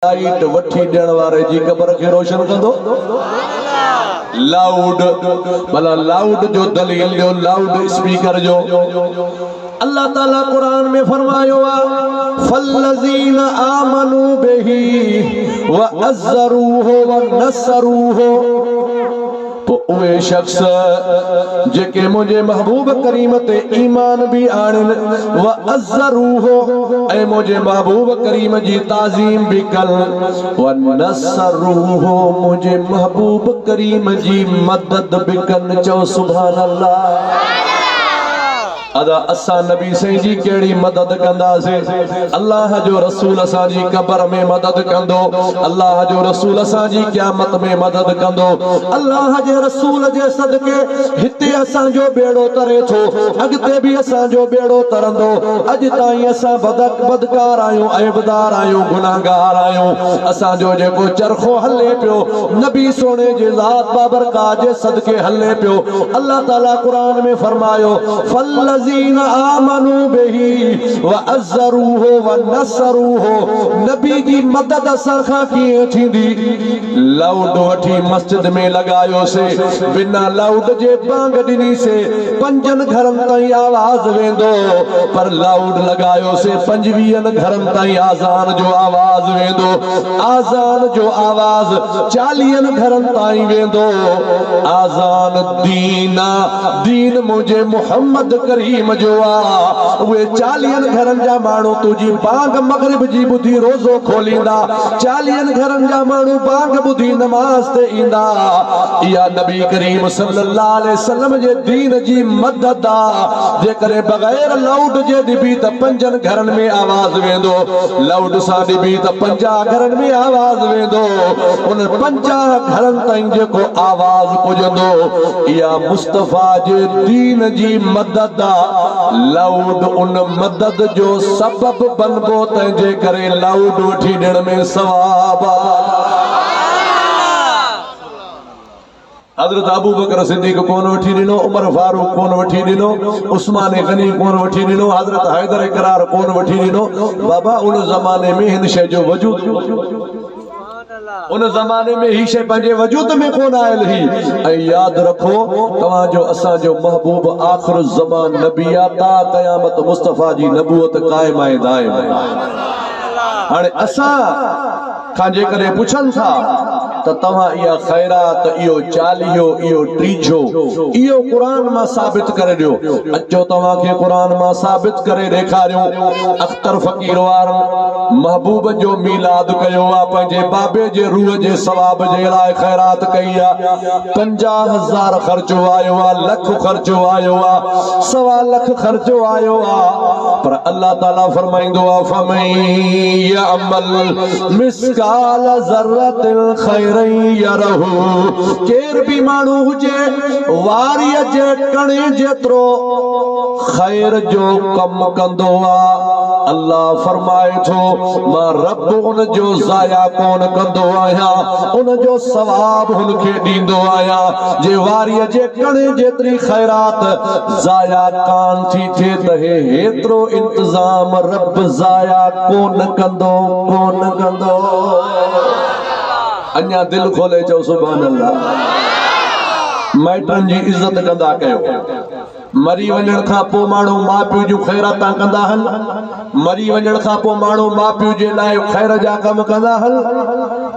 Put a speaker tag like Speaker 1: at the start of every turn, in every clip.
Speaker 1: Light वठी ॾियण वारे जी क़बर खे रोशन कंदो। लाउड भला लाउड जो दलील जो लाउड स्पीकर जो अल्लाह ताला कुरान में फरमायो आहे फल्लज़ीन आमनू बिही व अज़रूहु व नसरूहु। तो उहे शख्स जेके मुझे महबूब करीम ते ईमान भी आणन व अज़रूहु ऐं मुझे महबूब करीम जी ताज़ीम भी कल व नसरूहु मुझे महबूब करीम जी मदद भी कन। चओ सुभान अल्लाह। अदा असा नबी सही जी केड़ी मदद कंदासे। अल्लाह जो रसूल असा जी कब्र में मदद कंदो। अल्लाह जो रसूल असा जी क़यामत में मदद कंदो। अल्लाह जे रसूल जे सदके हिते असा जो बेड़ो तरे थो, अगते भी असा जो बेड़ो तरंदो। अज ताई असा बदकार आयो, ऐबदार आयो, गुनाहगार आयो। असा जो जेको चरखो हले पियो नबी सोने जे ज़ात बाबरकात जे सदके हले पियो। अल्लाह ताला कुरान में फरमायो फल आमनू बिही व अज़रूहु व नसरूहु। नबी जी मदद असां खां कीअं थींदी? लाउड वठी मस्जिद में लगायो से बिना लाउड जे बांग ॾिनी से पंजन घरनि ताईं आवाज वेंदो, पर लाउड लगायो से 25 घरनि ताईं आज़ान जो आवाज वेंदो। आज़ान जो आवाज 40 घरनि ताईं वेंदो। आज़ान दीना दीन मुझे मोहम्मद करीम जो आ। उहे 40 घरनि जा माण्हू तुझी बांग मगरिब जी ॿुधी रोज़ो खोलींदा। 40 घरनि जा माण्हू बांग ॿुधी नमाज ते ईंदा। इहा नबी करीम सल्लल्लाहु अलैहि वसल्लम जे दीन जी मदद आ। जेकरे बगैर लाउड जे ॾिबी त 5 घरनि में आवाज वेंदो, लाउड सां ॾिबी त 50 घरनि में आवाज वेंदो। उन 50 घरनि ताईं जेको आवाज पुॼंदो इहा मुस्तफ़ा जे दीन जी मदद आ। लाउड उन मदद जो सबब बनबो, तंहिंजे करे लाउड वठी ॾियण में सवाब आ। हज़रत अबू बकर सिद्दीक़ कोन वठी ॾिनो, उमर फारूक कोन वठी ॾिनो, उस्मान गनी कोन वठी ॾिनो, हज़रत हैदर इकरार कोन वठी ॾिनो। बाबा उन ज़माने में हिन शइ जो वजूद, उन ज़माने में ही शइ पंहिंजे वजूद में कोन आयल ही। ऐं याद रखो तव्हां जो असां जो महबूब आखिर ज़मान नबी आ। ता क़यामत मुस्तफ़ा जी नबूवत कायम आहे दायम आहे। हाणे असां खां जेकॾहिं पुछनि था त तव्हां इहा ख़ैरात, इहो चालीहो, इहो टीजो, इहो क़ुरान मां साबित करे ॾियो। अचो तव्हांखे क़ुरान मां साबित करे ॾेखारियूं। अख्तर फ़कीर वारनि महबूब जो मीलाद कयो आहे, पंहिंजे बाबे जे रूह जे सवाब जे लाइ ख़ैरात कई आहे। 50,000 ख़र्चो आयो आहे, लख ख़र्चो आयो आहे, 1.25 लख ख़र्चो आयो आहे। पर अल्लाह ताला फरमाईंदो आहे फमन यअमल मिस्काल ज़र्रतिन खैरन यरहु। केर भी माण्हू हुजे वारीअ जे कणे जेतिरो खैर जो कम कंदो आहे, अल्लाह फरमाए थो मां रब उन जो ज़ाया कोन कंदो आहियां, उन जो सवाब हुनखे ॾींदो आहियां। जे वारीअ जे कणे जेतिरी खैरात ज़ाया कान थी थिए त हेतिरो इंतज़ाम रब ज़ाया कोन कंदो, कोन कंदो। अञा दिल खोले चओ सुभान अल्लाह। माइटनि जी इज़त कंदा कयो। मरी वञण खां पोइ माण्हू माउ पीउ जूं ख़ैरातां कंदा आहिनि। मरी वञण खां पोइ माण्हू माउ पीउ जे लाइ ख़ैर जा कम कंदा आहिनि।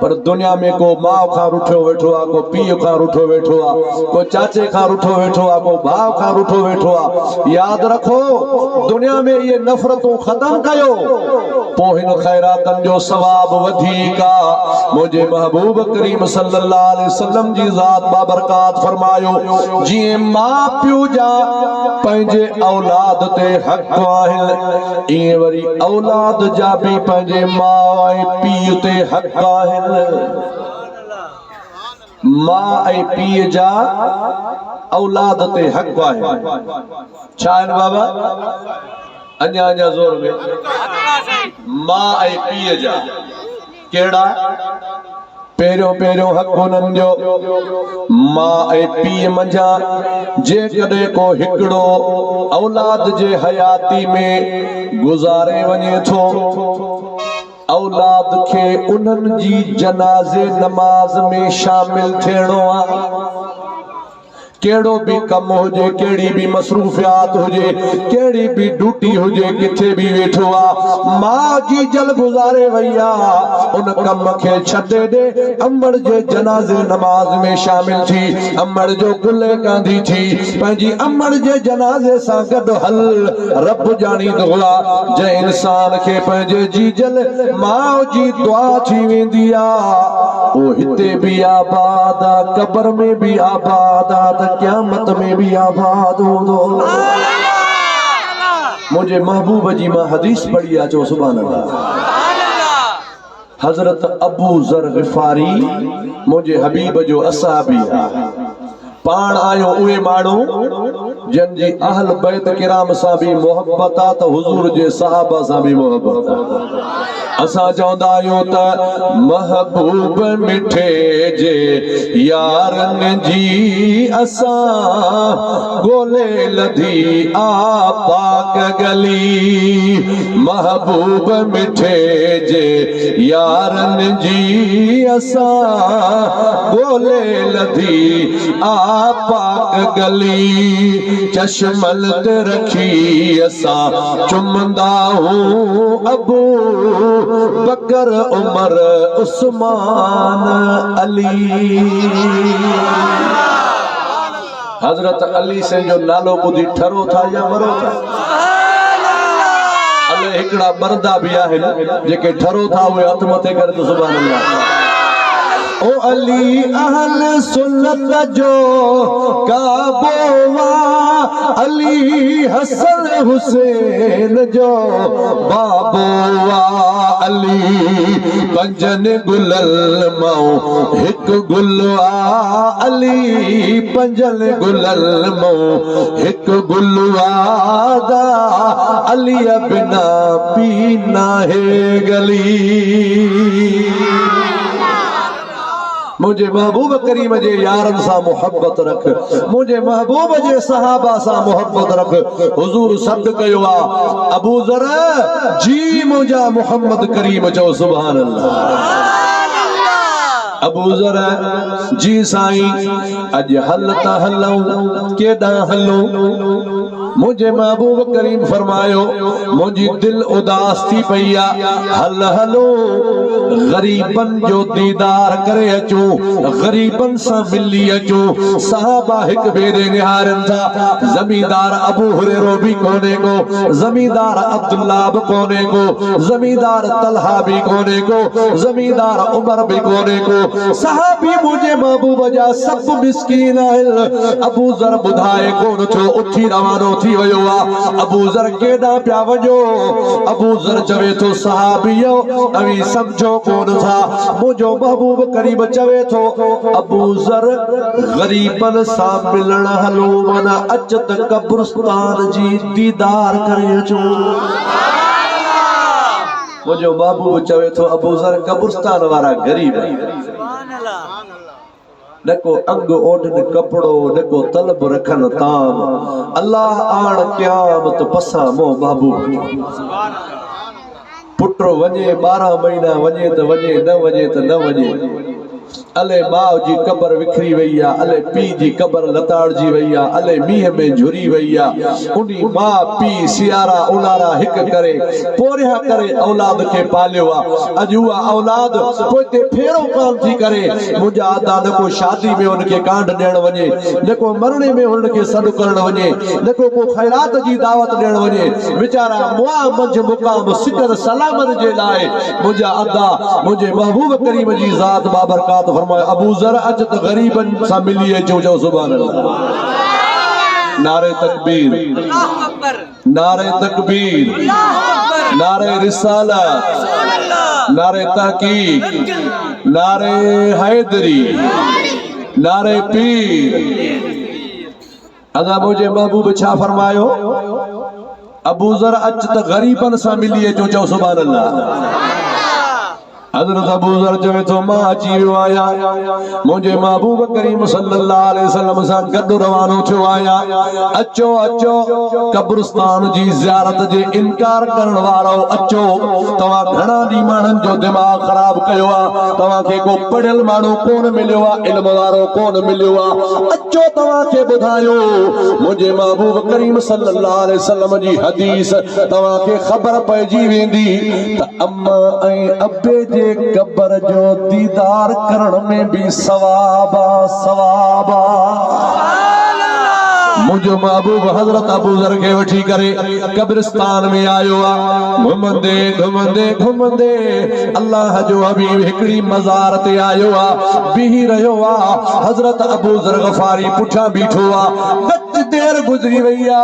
Speaker 1: पर दुनिया में को माउ खां रुठो वेठो आहे, को पीउ खां रुठो वेठो आहे, को चाचे खां रुठो वेठो आहे, को भाउ खां रुठो वेठो आहे। याद रखो दुनिया में ये नफ़रतूं ख़त्म कयो, पोइ हिन ख़ैरातनि जो सवाब वधीक आहे। मुंहिंजे महबूब करीम सल्लल्लाहु अलैहि वसल्लम जी ज़ात बाबरकात फरमायो जीअं माउ पीउ जा पंहिंजे औलाद ते हक़ आहिनि, ईअं वरी औलाद जा बि पंहिंजे माउ ऐं पीउ ते हक़ आहिनि। माउ ऐं पीउ जा औलाद ते हक़ आहे। छा आहिनि बाबा? अञा ज़ोर में माउ ऐं पीउ जा कहिड़ा? पहिरियों हक़ हुननि जो माउ ऐं पीउ मंझां जेकॾहिं को हिकिड़ो औलाद जे हयाती में गुज़ारे वञे थो औलाद खे उन्हनि जी जनाज़े नमाज में शामिल थियणो आहे। केड़ो भी कम हुजे, केड़ी भी मसरूफियात हुजे, केड़ी भी ड्यूटी हुजे, किथे भी वेठो आ, मां जी जल गुजारे वैया उन कम खे छॾे दे अम्मड़ जे जनाज़े नमाज में शामिल थी, अम्मड़ जो गुले गांधी थी, पंहिंजी अम्मड़ जे जनाज़े सां गॾु हल। रब ॼाणींदो आ जे इंसान खे पंहिंजे जीजल मां जी दुआ थी वेंदी आ, ओ हिते भी आबाद आ, कब्र में भी आबाद आ, क़यामत में भी आबाद हूंदो। मुझे महबूब जी मां हदीस पढ़ी आ, चो सुभान अल्लाह। हजरत अबू ज़र ग़िफ़ारी मुझे हबीब जो असहाबी आ, पाण आयो उहे माण्हू जन जी अहल बैत किराम सां भी मोहब्बत आ, त हुजूर जे सहाबा सां भी मोहब्बत आ। असां चवंदा आहियूं त महबूब मिठे जे यारनि जी असां गोले लधी आ पाक गली। महबूब मिठे जे यारनि जी असां गोले लधी आ पाक गली। चश्मल ते रखी असां चुमंदा हूं अबू बकर उमर उस्मान अली। हजरत अली से जो नालो ॿुधी ठरो था या मरो था? अले हिकड़ा बरदा भी आहिनि जेके ठरो था, उहे हथ मथे करे तो सुभान अल्लाह। ओ अली अहल सुन्नत जो काबोवा, अली हसन हुसैन जो बाबोवा, अली पंजन गुलल मऊ हिक गुल आ, अली पंजन गुलल मऊ हिक गुल आ, अली बिना पीना है गली। मुझे महबूब करीम जे यारन सा मोहब्बत रख, मुझे महबूब जे सहाबा सा मोहब्बत रख। हुजूर सद कयो आ, अबू ज़र जी मुझा मोहम्मद करीम चो सुभान अल्लाह। अबू ज़र जी साईं अज हल ता हलऊं, केदा हलूं? मुझे महबूब करीम फरमायो मुझी दिल उदास थी पईया, हल हलो गरीबन जो दीदार करे अचो, गरीबन सा मिली अचो। सहाबा हिक भेरे निहारन था, जमींदार अबू हुरैरा भी कोने को, जमींदार अब्दुल्ला भी कोने को, जमींदार तलहा भी कोने को, जमींदार उमर भी कोने को, सहाबी मुझे महबूब जा सब मिस्कीन आहिनि। अबू ज़र बुधाए कोन थो, उठी रवानो थी वयो आ। अबू ज़र केॾा पिया वञो? अबू ज़र चवे थो सहाबियो अवी समझो कोन था, मुझो महबूब करीब चवे थो अबू ज़र गरीबन सां मिलण हलो, माना अच त कब्रिस्तान जी दीदार करे अचो। मुझो महबूब चवे थो अबू ज़र कब्रिस्तान वारा गरीब नको अंग ओढ़न कपड़ो, नको तलब रखन ताम, अल्लाह आण क़यामत पसा मो महबूब। पुटो वञे 12 महीना वञे त वञे, न वञे त न वञे। अले माउ जी कबर विखरी वई आ, अले पी जी कबर लताड़जी वई आ, अले मींहं में झुरी वई आ। उनी मां पी सियारा उनारा हिक करे पोरिया करे औलाद खे पालियो आ। अॼु उहा औलाद पोइते फेरो कान थी करे मुंहिंजा अदा न को शादी में उनखे कांड ॾियण वञे, न को मरणे में उनखे सॾु करण वञे, न को ख़ैरात जी दावत ॾियण वञे। वीचारा मुआ मंझि मुक़ाम सिकर सलामत जे लाइ मुंहिंजा अदा मुंहिंजे महबूब करीम जी ज़ात बाबरकात फरमाए अबू ज़र अच त गरीबन सां मिली अचो। चओ सुभान अल्लाह। नारे तकबीर, नारे तकबीर, नारे रिसालत, नारे तहकीक, नारे हैदरी, नारे पीर। अदा मुझे महबूब छा फरमायो? अबू ज़र अच त गरीबन सां मिली अचो। चओ सुभान अल्लाह। हज़रत अबू ज़र चवे तो मां अची वियो आहियां मुंहिंजे महबूब करीम सल्लल्लाहु अलैहि वसल्लम सां गॾु रवानो थियो आहियां। अचो अचो कब्रिस्तान जी ज़ियारत जे इनकार करण वारो अचो। तव्हां घणा ॾींहं माण्हुनि जो दिमाग़ ख़राब कयो आहे, तव्हांखे को पढ़ियल माण्हू कोन मिलियो आहे, इल्म वारो कोन मिलियो आहे। अचो तव्हांखे ॿुधायो मुंहिंजे महबूब करीम सल्लल्लाहु अलैहि वसल्लम जी हदीस तव्हांखे ख़बर पइजी वेंदी त अम्मा ऐं अब्बे जे कब्र जो दीदार करण में भी सवाबा सवाबा। मुझो महबूब हजरत अबू ज़र के वठी करे कब्रिस्तान में आयो आ। घुमंदे घुमंदे घुमंदे अल्लाह जो हबीब हिकड़ी मज़ार ते आयो आ, बीही रहियो आ। हजरत अबू ज़र गफारी पुठा बीठो आ। कुछ देर गुजरी वई आ,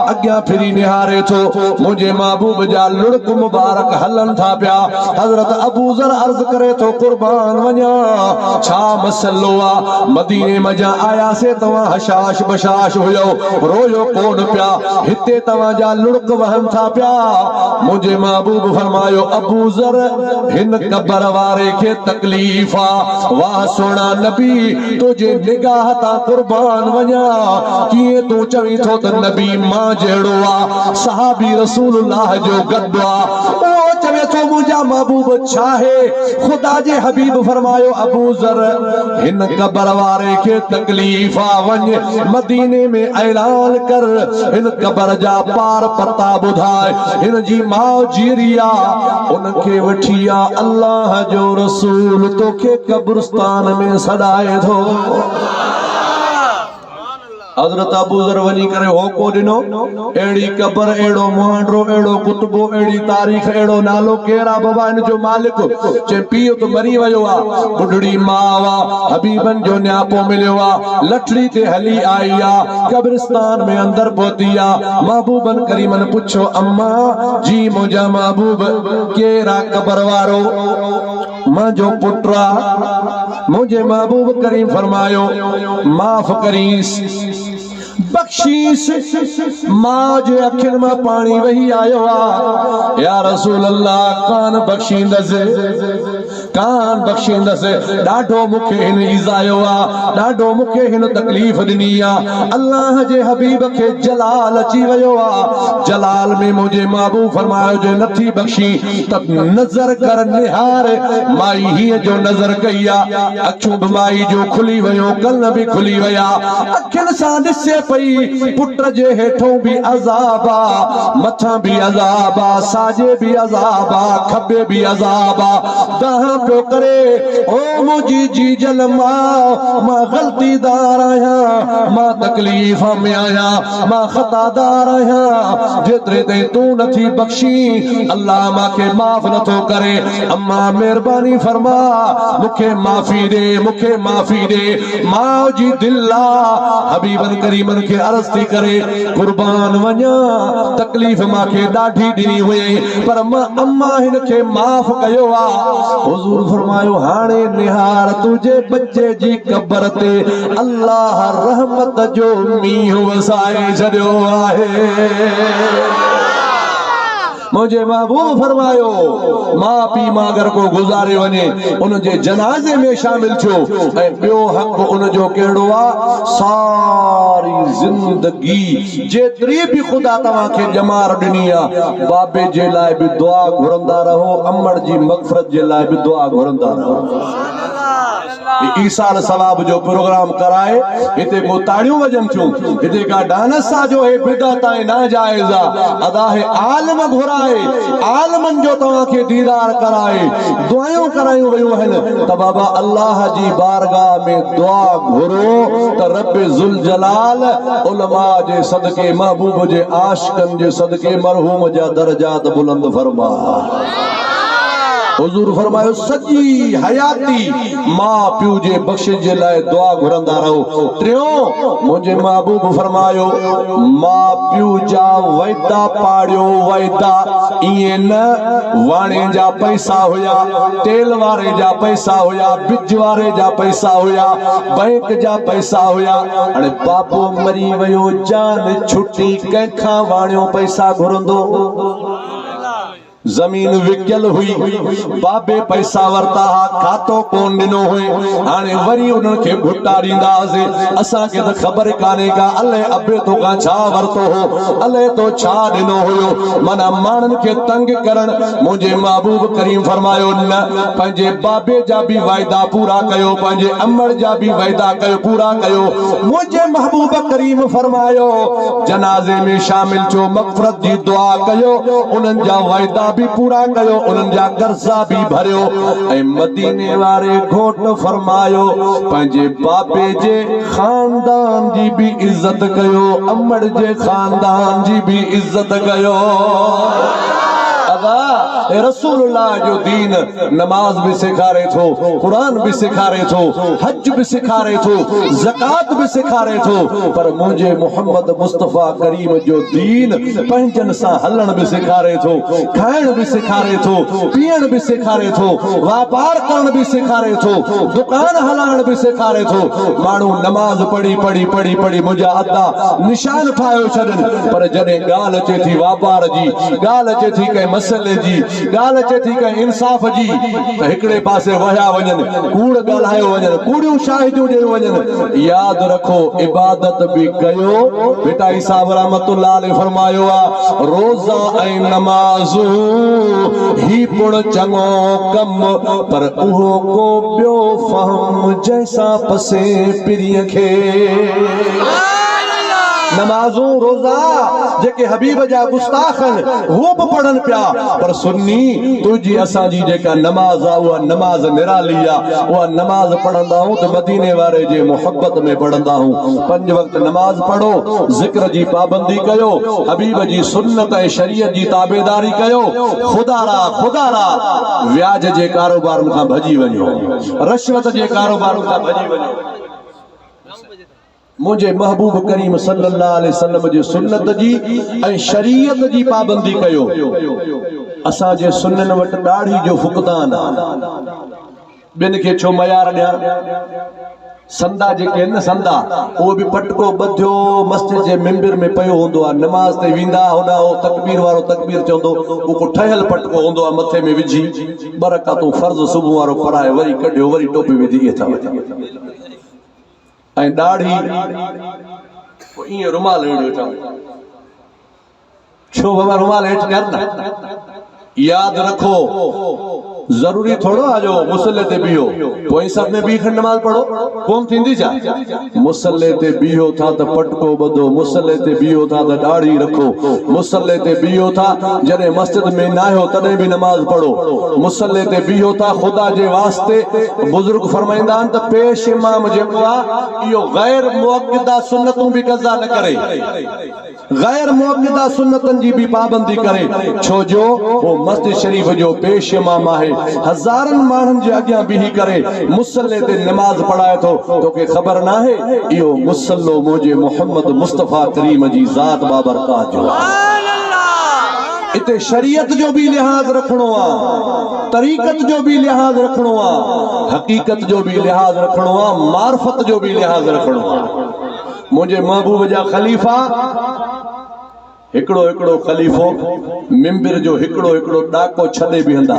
Speaker 1: अग्या फिरी निहारे थो मुझे महबूब जा लुड़क मुबारक हलन था पिया। हजरत अबू ज़र अर्ज करे तो कुर्बान वञा छा मसलो आ, मदीने मजा आया से तवा हशाश बशाश हुयो, रोयो कोन पिया, हिते तवा जा लुड़क वहन था पिया। मुझे महबूब फरमायो अबू ज़र हिन कब्र वारे के तकलीफ आ, वाह सोना नबी तुझे निगाह ता कुर्बान वञा। किए तू चवी थो त नबी मां जहिड़ो आ, सहाबी रसूलुल्लाह जो गद्दो आ। ओ चवे थो मुंहिंजा महबूब छा है, खुदा जे हबीब फरमायो अबू ज़र हिन कब्र वारे के तकलीफ आ, वञ मदीने में ऐलान कर हिन कब्र जा पार पता ॿुधाए। हिन जी माउ जीरिया उनखे वठी आ, अल्लाह जो रसूल तोखे कब्रिस्तान में सॾाए थो। हजरत अबू ज़र वञी करे होको ॾिनो, अहिड़ी कब्र अहिड़ो मुहांडरो अहिड़ो कुतबो अहिड़ी तारीख़ अहिड़ो नालो केरु आहे बाबा हिन जो मालिक। चए पीउ त मरी वियो आहे, बुढड़ी माउ आहे, हबीबन जो न्यापो मिलियो आहे, लठड़ी ते हली आई आहे, कब्रिस्तान में अंदर पहुती आहे। महबूबन करीमन पुछो अम्मा जी मुंहिंजा महबूब केरु आहे कब्र वारो, मुंहिंजो पुटु आहे। मुंहिंजे महबूब करीम फरमायो माफ़ करीस बख्शीस। मां जे अखियुनि मां पाणी वही आयो आ, या रसूल अल्लाह कान बख्शींदसि, कान बख्शींदसि, ॾाढो मूंखे हिन इज़ायो आ, ॾाढो मूंखे हिन तकलीफ़ ॾिनी आ। अल्लाह जे हबीब खे जलाल अची वियो आ, जलाल में मुंहिंजे महबूब फरमायो जे नथी बख्शी त नज़र कर निहार। माई हीअं जो नज़र कई आ, अखियूं बि माई जो खुली वियो, कन बि खुली विया, अखियुनि सां ॾिसे पई पुट जे हेठों भी अज़ाब आ, मथा भी अज़ाब आ, साजे भी अज़ाब आ, खब्बे भी अज़ाब आ। दहा पियो करे ओ मुंहिंजी जीजल मां ग़लतीदार आहियां, मां तकलीफ़ में आहियां, मां ख़तादार आहियां, जेतिरे ताईं तू नथी बख्शी अल्लाह मांखे माफ़ नथो करे। अम्मा महिरबानी फरमा मूंखे माफ़ी दे, मूंखे माफ़ी दे। मां जी दिल आ हबीबन करीमन के अर्ज़ थी करे कुर्बान वञा, तकलीफ़ मांखे ॾाढी ॾिनी हुई पर मां अम्मा हिन खे माफ़ कयो आ। हुज़ूर फरमायो हाणे निहार तुझे बच्चे जी कब्र ते अल्लाह रहमत जो मींहुं वसाए छॾियो आहे। मुझे महबूब फरमायो मां पी मां अगर को गुज़ारे वञे उन जे जनाज़े में शामिल थियो ऐं ॿियो हक़ उन जो कहिड़ो आहे, सारी ज़िंदगी जेतिरी बि ख़ुदा तव्हांखे ॼमार ॾिनी आहे बाबे जे लाइ बि दुआ घुरंदा रहो, अमड़ जी मग़फ़िरत जे लाइ बि दुआ घुरंदा रहो। ईसाल सवाब जो प्रोग्राम कराए हिते को ताड़ियूं वजन थियूं, हिते का डांस आ जो है बिदअत है नाजायज़ आ, अदा है आलम घुराए, आलमन जो तव्हांखे दीदार कराए, दुआयूं करायूं वयूं आहिनि त बाबा अल्लाह जी बारगाह में दुआ घुरो त रब ज़ुल जलाल उलमा जे सदके महबूब जे आशिकन जे सदके मरहूम जा दर्जात बुलंद फरमा। हुज़ूर फरमायो सॼी हयाती मां पीउ जे बख़्शिश जे लाइ दुआ घुरंदा रहो। टियों मुंहिंजे महबूब फरमायो मां पीउ जा वाइदा पाड़ियो, वाइदा ईअं न वाणे जा पैसा हुया, तेल वारे जा पैसा हुया, बिज वारे जा पैसा हुया, बैंक जा पैसा हुया, हाणे बाबो मरी वियो जान छुटी कंहिंखां वाणियो पैसा घुरंदो। जमीन विकियल हुई, बाबे पैसा वरता खातो कोन दिनो हुए, हाणे वरी उन्हनि खे भुट्टा ॾींदासीं। असांखे त ख़बर कान्हे का अलाए अबे तो का छा वरतो हो, अलाए तो छा ॾिनो हुयो। माना माण्हुनि खे तंग करण मुंहिंजे महबूब करीम फरमायो न, पंहिंजे बाबे जा बि वाइदा पूरा कयो, पंहिंजे अमड़ जा बि वाइदा कयो पूरा कयो। मुंहिंजे महबूब करीम फरमायो जनाज़े में शामिल जो मग़फ़िरत जी दुआ कयो, उन्हनि जा वाइदा भी पूरा कयो, उन्हनि जा कर्जा भी भरियो। ऐं मदीने वारे घोट फरमायो पंहिंजे बाबे जे खानदान जी भी इज्जत कयो, अमड़ जे खानदान जी भी इज्जत कयो। रसूलुल्लाह जो दीन नमाज भी सिखारे थो, कुरान भी सिखारे थो, हज भी सिखारे थो, ज़कात भी सिखारे थो, पर मुझे मोहम्मद मुस्तफा करीम जो दीन पंहिंजन सां हलण भी सिखारे थो, खाइण भी सिखारे थो, पीअण भी सिखारे थो, वापार करण भी सिखारे थो, दुकान हलाइण भी सिखारे थो। माण्हू नमाज पढ़ी पढ़ी पढ़ी पढ़ी मुंहिंजा अदा निशान ठाहियो छॾनि, पर जॾहिं ॻाल्हि अचे थी वापार जी, ॻाल्हि अचे थी कंहिं मसइले जी, ॻाल्हि अचे थी कंहिं इंसाफ़ जी, त हिकिड़े पासे वहिया वञनि, कूड़ ॻाल्हायो वञनि, कूड़ियूं शाहिदियूं ॾियूं वञनि। यादि रखो इबादत भी कयो। बेटा ईसा रहमतुल्लाह अलैहि फरमायो आहे रोज़ा ऐं नमाज़ूं ही पुण चङो कम, पर उहो को ॿियो फहम जैसा पसे पिरीअ खे। नमाज़ूं रोज़ा जेके हबीब जा गुस्ताखन वो भी पढ़न पिया, पर सुन्नी तुझी असांजी जेका नमाज आ उहा नमाज निराली आ, उहा नमाज पढ़ंदा हूं त मदीने वारे जे मोहब्बत में पढ़ंदा हूं। 5 वक्त नमाज पढ़ो, ज़िक्र जी पाबंदी कयो, हबीब जी सुन्नत ऐं शरीयत जी ताबेदारी कयो। खुदारा व्याज जे कारोबार खां भॼी वञो, रिश्वत जे कारोबार खां भॼी वञो। मुझे महबूब करीम सल्लल्लाहु अलैहि वसल्लम जी सुन्नत जी ऐं शरीयत जी पाबंदी कयो। असां जे सुन्नन वट दाढ़ी जो फुक़दान बिन के छो मयार ॾियां। संदा जेके न संदा वो भी पटको बधियो मस्जिद जे मिंबर में पयो होंदो आ, नमाज ते विंदा होदा हो तकबीर वारो तकबीर चंदो, वो को ठहल पटको होंदो आ, मथे में विझी बरकतों फर्ज सुबह वारो पढ़ाए वरी कढियो वरी टोपी विझी था ऐं दाढ़ी ईअं रुमाल हेठि छो बाबा रुमाल हेठि कर न। याद रखो जरूरी थोड़ो आ जो मुसल्ले ते बिहो कोई सब में भी नमाज पढ़ो कोन थींदी छा। मुसल्ले ते बिहो था त पटको बधो, मुसल्ले ते बिहो था त दाढ़ी रखो, मुसल्ले ते बिहो था जॾहिं मस्जिद में ना हो तॾहिं भी नमाज पढ़ो, मुसल्ले ते बिहो था खुदा जे वास्ते। बुजुर्ग फरमाईंदा आहिनि त पेश इमाम जेको आहे इहो गैर मुअक्किदा सुन्नतूं भी कज़ा न करे, गैर मुअक्किदा सुन्नतन जी भी पाबंदी करे, छो जो वो मस्जिद शरीफ जो पेश इमाम आहे। हज़ारनि माण्हुनि जे अॻियां बीही करे मुसल्ले ते नमाज पढ़ाए थो, तोखे ख़बर न आहे इहो मुसल्लो मुंहिंजे मोहम्मद मुस्तफ़ा करीम जी ज़ात बाबरकात जो आहे। इते शरीयत जो भी लिहाज रखणो आहे, तरीक़त जो भी लिहाज रखणो आहे, हकीकत जो भी लिहाज रखणो आहे, मार्फत जो भी लिहाज रखणो आहे। मुंहिंजे महबूब जा खलीफ़ा हिकिड़ो खलीफ़ो मिंबर जो हिकिड़ो ॾाको छॾे बीहंदा।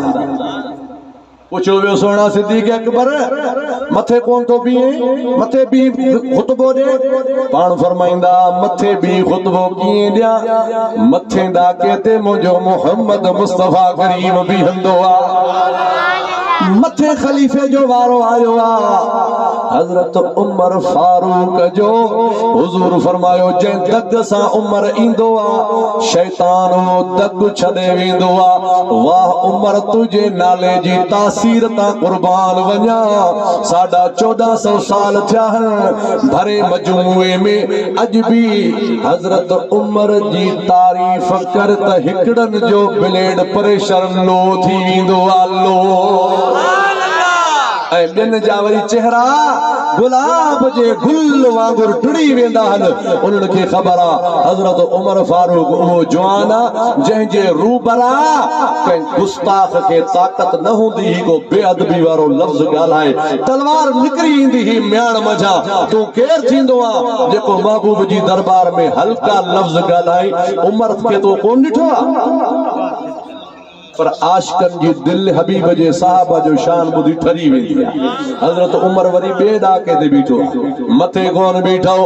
Speaker 1: पुछो वियो सोना सिद्दीक़ अकबर मथे कोन तो बीहे, मथे भी खुतबो दे। पाण फरमाईंदा मथे भी खुतबो कीअं ॾियां, मथे ॾाके ते मुंहिंजो मोहम्मद मुस्तफ़ा करीम बीहंदो आहे। मथे खलीफे जो वारो आयो आ हजरत उमर फारूक जो। हुजूर फरमायो जंहिं दग सां उमर ईंदो आ शैतान वो दग छॾे वेंदो आ। वाह उमर तुझे नाले जी तासीर तां कुर्बान वञा। 1450 साल थिया भरे मजमूए में अज भी हजरत उमर जी तारीफ़ कर त हिकड़न जो ब्लेड प्रेशर लो थी वेंदो आ लो। ऐं ॿियनि जा वरी चेहरा गुलाब जे गुल वांगुर टुड़ी वेंदा आहिनि। उन्हनि खे ख़बर आहे हज़रत उमर फारूक उहो जवान आहे जंहिंजे रूबरा कंहिं गुस्ताख खे ताक़त न हूंदी ही को बेअदबी वारो लफ़्ज़ ॻाल्हाए तलवार निकिरी ईंदी ही म्याण मझा। तूं केरु थींदो आहे जेको महबूब जी दरबार में हल्का लफ़्ज़ ॻाल्हाए। उमर खे तो कोन ॾिठो आहे। पर आशिकन जी दिल हबीब जे साहबा जो शान बुधी ठरी वेंदी आहे। हजरत उमर वरी बे डाके ते बीठो मथे कोन बीठो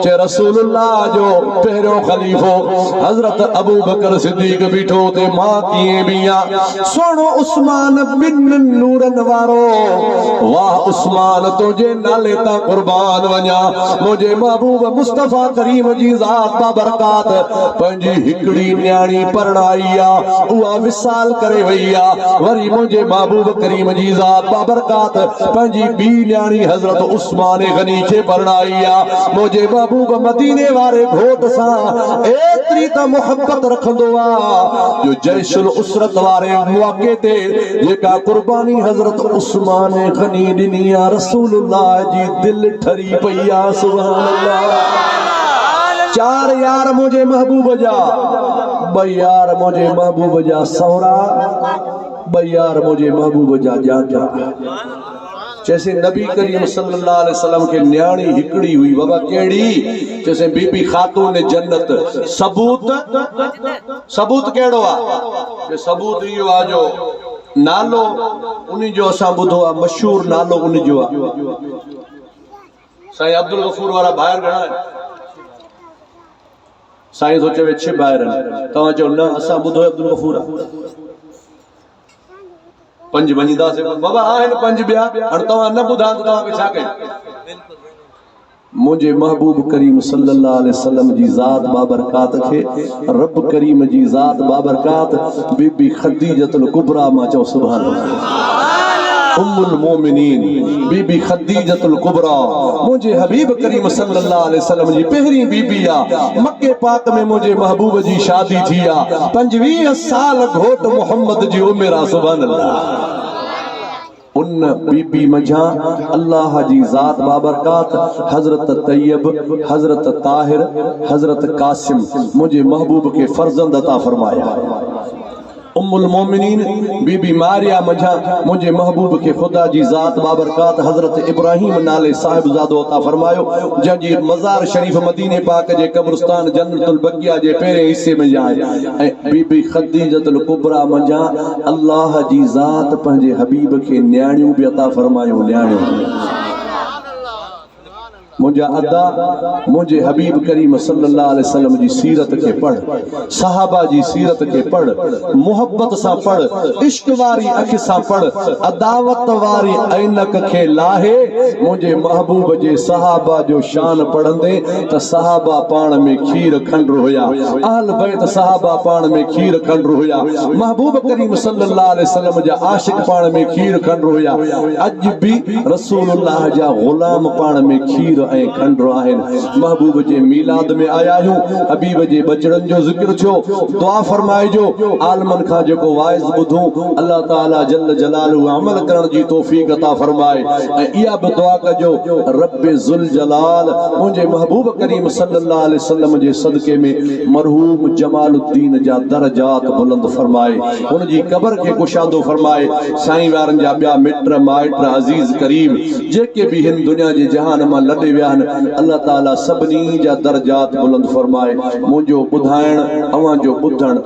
Speaker 1: चे रसूलुल्लाह जो पहिरियों खलीफो हजरत अबू बकर सिद्दीक बीठो ते मां कीअं बिया सोनो उस्मान बिन नूरन वारो वाह उस्मान तुझे नाले ता कुर्बान वञा मुझे महबूब मुस्तफा करीम जी ज़ात बाबरकात पंजी हिकड़ी न्याणी परणाई आ उहा विसाल करे वई आ वरी मुझे महबूब करीम जी ज़ात बाबरकात पंजी बी न्याणी हजरत उस्मान गनी खे परणाई आ मुझे महबूब मदीने वारे घोट सा एतरी त मोहब्बत रखंदो आ जो जैशुल उसरत वारे मौके ते जेका कुर्बानी हजरत उस्मान गनी दिनी आ रसूलुल्लाह जी दिल ठरी पई आ सुभान अल्लाह। चार यार मुझे महबूब जा भाई यार मुझे महबूब जा सौरा भाई यार मुझे महबूब जा जा जैसे नबी करीम सल्लल्लाहु अलैहि वसल्लम के न्याणी हिकड़ी हुई बाबा केड़ी जैसे बीबी खातून जन्नत सबूत केड़ो आ जे सबूत इहो आ जो नालो उन्हीं जो असां ॿुधो आ मशहूर नालो उन जो आ साईं अब्दुल गफूर वारा ॿाहिरि घणा आहिनि साईं सोचे वे 6 ॿाहिरि आहिनि तव्हां चओ न असां ॿुधो अब्दुल गफूर आहे 5 वञीदासीं बाबा आहिनि 5 ॿिया हाणे तव्हां न ॿुधा त तव्हांखे छा कयूं मुझे महबूब करीम सल्लल्लाहु अलैहि वसल्लम जी ज़ात बाबरकात खे रब करीम जी ज़ात बाबरकात बीबी खदीजतुल कुबरा मा चओ सुभान अल्लाह उम्मुल मोमिनीन बीबी खदीजतुल कुबरा मुझे हबीब करीम सल्लल्लाहु अलैहि वसल्लम जी पहरी बीबी आ मक्के पाक में मुझे महबूब जी शादी थी आ 25 साल घोट मोहम्मद जी उम्र आ सुभान अल्लाह उन बीबी मझा अल्लाह जी ज़ात बाबरकात हजरत तैयब हजरत ताहिर हजरत कासिम मुझे महबूब के फर्जंद अता फरमाया उम्मुल मोमिनीन बीबी मारिया मझा मुझे महबूब के खुदा जी ज़ात बाबरकात हजरत इब्राहिम नाले साहिबजादो अता फरमायो जंहिंजी मज़ार शरीफ मदीने पाक जे कब्रिस्तान जन्नतुल बकिया जे पहिरें हिस्से में जाए ऐं बीबी खदीजतुल कुबरा मझा अल्लाह जी ज़ात पंहिंजे हबीब के न्याणियूं भी अता फरमायो न्याणियूं मुझे अदा मुझे हबीब करीम सल्लल्लाहु अलैहि वसल्लम जी सीरत के पढ़ सहाबा जी सीरत के पढ़ मोहब्बत सा पढ़ इश्क वारी अख सा पढ़ अदावत वारी ऐनक के लाहे मुझे महबूब जे सहाबा जो शान पढ़ंदे त सहाबा पाण में खीर खंड होया अहल बैत सहाबा पाण में खीर खंड होया महबूब करीम सल्लल्लाहु अलैहि वसल्लम जा आशिक पाण में खीर खंड होया अज भी रसूलुल्लाह जा गुलाम पाण में खीर ऐं खंडो आहिनि महबूब जे मीलाद में आया आहियूं हबीब जे बचड़नि जो ज़िक्र थियो दुआ फरमाइजो आलमन खां जेको वाइज़ ॿुधूं अल्लाह ताला जल जलालहू अमल करण जी तौफ़ीक़ अता फरमाए ऐं इहा बि दुआ कजो रब्बे ज़ुल जलाल मुंहिंजे महबूब करीम सल्लल्लाहु अलैहि वसल्लम जे सदके में मरहूम जमालुद्दीन जा दरजात बुलंद फरमाए उन जी क़ब्र खे कुशादो फरमाए साईं वारनि जा ॿिया मिट माइट अज़ीज़ करीम जेके भी हिन दुनिया जे जहान मां लॾे विया अल्लाह ताला सबनी जा दरजात बुलंद फरमाए मुझो बुधाइण अवां जो बुधण